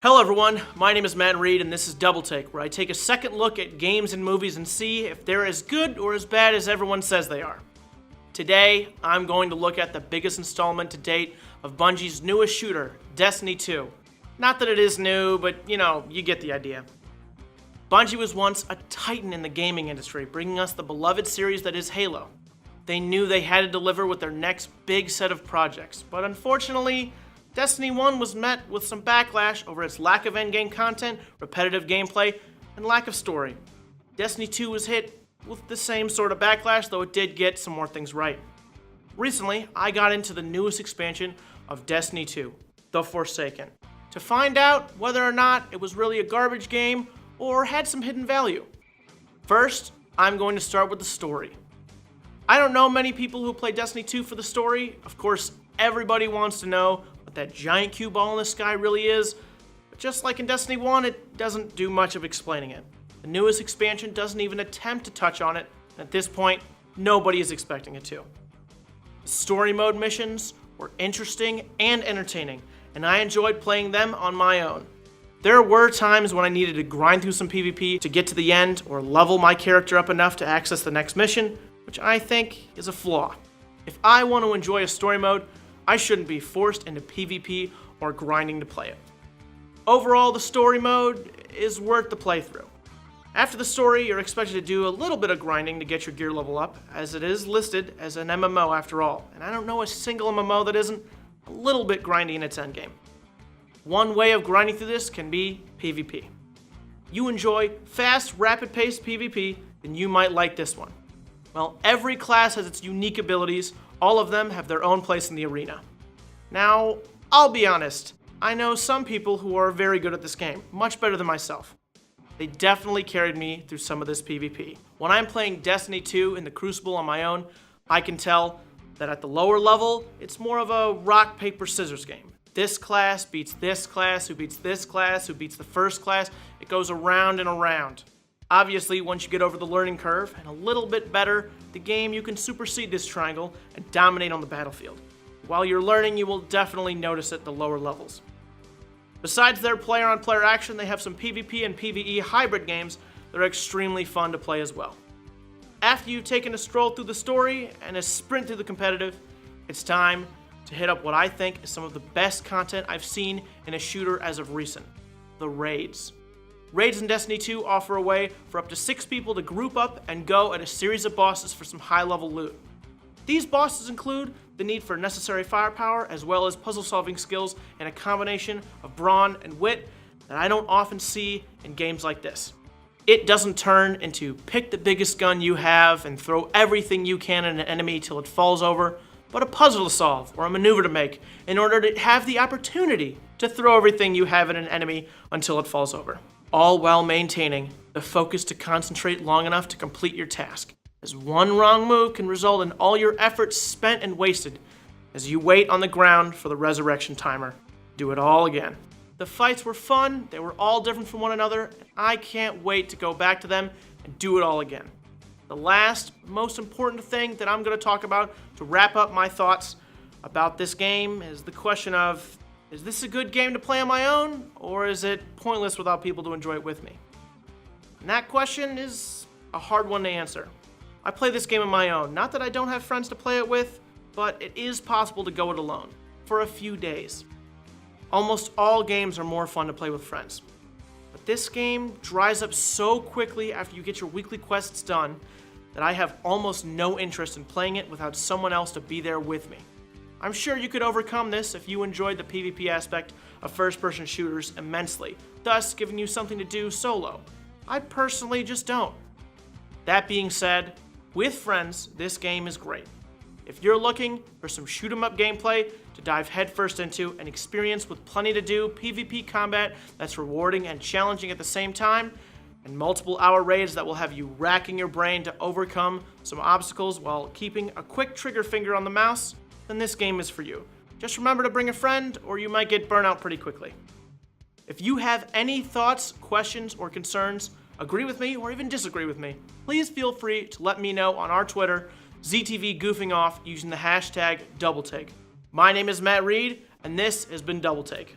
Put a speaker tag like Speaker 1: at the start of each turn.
Speaker 1: Hello everyone, my name is Matt Reid and this is Double Take, where I take a second look at games and movies and see if they're as good or as bad as everyone says they are. Today, I'm going to look at the biggest installment to date of Bungie's newest shooter, Destiny 2. Not that it is new, but you get the idea. Bungie was once a titan in the gaming industry, bringing us the beloved series that is Halo. They knew they had to deliver with their next big set of projects, but unfortunately, Destiny 1 was met with some backlash over its lack of endgame content, repetitive gameplay, and lack of story. Destiny 2 was hit with the same sort of backlash, though it did get some more things right. Recently, I got into the newest expansion of Destiny 2, The Forsaken, to find out whether or not it was really a garbage game or had some hidden value. First, I'm going to start with the story. I don't know many people who play Destiny 2 for the story. Of course, everybody wants to know what that giant cue ball in the sky really is, but just like in Destiny 1, it doesn't do much of explaining it. The newest expansion doesn't even attempt to touch on it, and at this point, nobody is expecting it to. The story mode missions were interesting and entertaining, and I enjoyed playing them on my own. There were times when I needed to grind through some PvP to get to the end or level my character up enough to access the next mission, which I think is a flaw. If I want to enjoy a story mode, I shouldn't be forced into PvP or grinding to play it. Overall, the story mode is worth the playthrough. After the story, you're expected to do a little bit of grinding to get your gear level up, as it is listed as an MMO after all, and I don't know a single MMO that isn't a little bit grindy in its endgame. One way of grinding through this can be PvP. You enjoy fast, rapid-paced PvP, then you might like this one. Well, every class has its unique abilities. All of them have their own place in the arena. Now, I'll be honest, I know some people who are very good at this game, much better than myself. They definitely carried me through some of this PvP. When I'm playing Destiny 2 in the Crucible on my own, I can tell that at the lower level, it's more of a rock, paper, scissors game. This class beats this class, who beats this class, who beats the first class. It goes around and around. Obviously, once you get over the learning curve and a little bit better the game, you can supersede this triangle and dominate on the battlefield. While you're learning, you will definitely notice it at the lower levels. Besides their player-on-player action, they have some PvP and PvE hybrid games that are extremely fun to play as well. After you've taken a stroll through the story and a sprint through the competitive, it's time to hit up what I think is some of the best content I've seen in a shooter as of recent, the raids. Raids in Destiny 2 offer a way for up to 6 people to group up and go at a series of bosses for some high-level loot. These bosses include the need for necessary firepower as well as puzzle-solving skills and a combination of brawn and wit that I don't often see in games like this. It doesn't turn into pick the biggest gun you have and throw everything you can at an enemy till it falls over, but a puzzle to solve or a maneuver to make in order to have the opportunity to throw everything you have at an enemy until it falls over. All while maintaining the focus to concentrate long enough to complete your task, as one wrong move can result in all your efforts spent and wasted as you wait on the ground for the resurrection timer. Do it all again. The fights were fun, they were all different from one another, and I can't wait to go back to them and do it all again. The last, most important thing that I'm going to talk about to wrap up my thoughts about this game is the question of, is this a good game to play on my own, or is it pointless without people to enjoy it with me? And that question is a hard one to answer. I play this game on my own. Not that I don't have friends to play it with, but it is possible to go it alone, for a few days. Almost all games are more fun to play with friends. But this game dries up so quickly after you get your weekly quests done that I have almost no interest in playing it without someone else to be there with me. I'm sure you could overcome this if you enjoyed the PvP aspect of first-person shooters immensely, thus giving you something to do solo. I personally just don't. That being said, with friends, this game is great. If you're looking for some shoot-'em-up gameplay to dive headfirst into and experience with plenty to do PvP combat that's rewarding and challenging at the same time, and multiple hour raids that will have you racking your brain to overcome some obstacles while keeping a quick trigger finger on the mouse, then this game is for you. Just remember to bring a friend or you might get burnt out pretty quickly. If you have any thoughts, questions, or concerns, agree with me or even disagree with me, please feel free to let me know on our Twitter, ZTV Goofing Off, using the hashtag DoubleTake. My name is Matt Reid, and this has been Double Take.